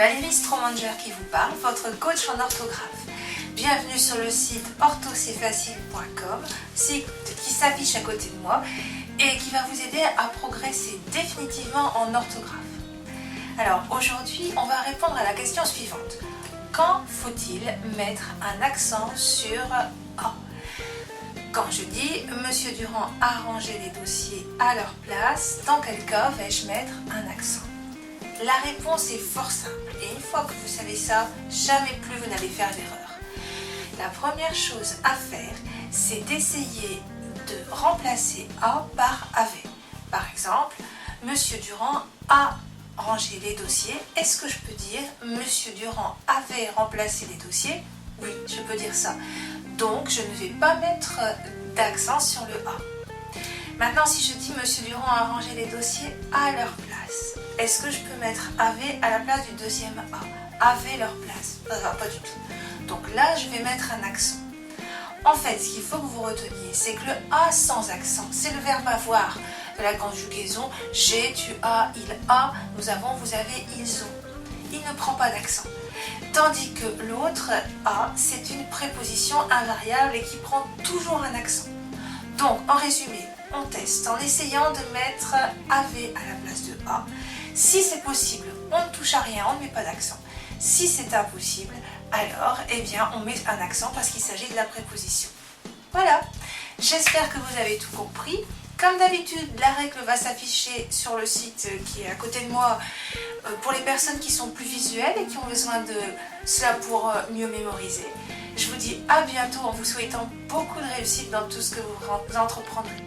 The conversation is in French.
Valérie Stromanger qui vous parle, votre coach en orthographe. Bienvenue sur le site orthocfacile.com, site qui s'affiche à côté de moi et qui va vous aider à progresser définitivement en orthographe. Alors aujourd'hui, on va répondre à la question suivante. Quand faut-il mettre un accent sur A? Quand je dis « Monsieur Durand a rangé les dossiers à leur place », dans quel cas vais-je mettre un accent? La réponse est fort simple et une fois que vous savez ça, jamais plus vous n'allez faire d'erreur. La première chose à faire, c'est d'essayer de remplacer A par avait. Par exemple, Monsieur Durand a rangé les dossiers. Est-ce que je peux dire Monsieur Durand avait remplacé les dossiers? Oui, je peux dire ça. Donc, je ne vais pas mettre d'accent sur le A. Maintenant, si je dis Monsieur Durand a rangé les dossiers à leur place, est-ce que je peux mettre avait à la place du deuxième A? Avait leur place? Pas du tout. Donc là, je vais mettre un accent. En fait, ce qu'il faut que vous reteniez, c'est que le A sans accent, c'est le verbe avoir de la conjugaison j'ai, tu as, il a, nous avons, vous avez, ils ont. Il ne prend pas d'accent. Tandis que l'autre A, c'est une préposition invariable et qui prend toujours un accent. Donc, en résumé, on teste en essayant de mettre avait à la place de A. Si c'est possible, on ne touche à rien, on ne met pas d'accent. Si c'est impossible, alors eh bien, on met un accent parce qu'il s'agit de la préposition. Voilà, j'espère que vous avez tout compris. Comme d'habitude, la règle va s'afficher sur le site qui est à côté de moi pour les personnes qui sont plus visuelles et qui ont besoin de cela pour mieux mémoriser. Je vous dis à bientôt en vous souhaitant beaucoup de réussite dans tout ce que vous entreprendrez.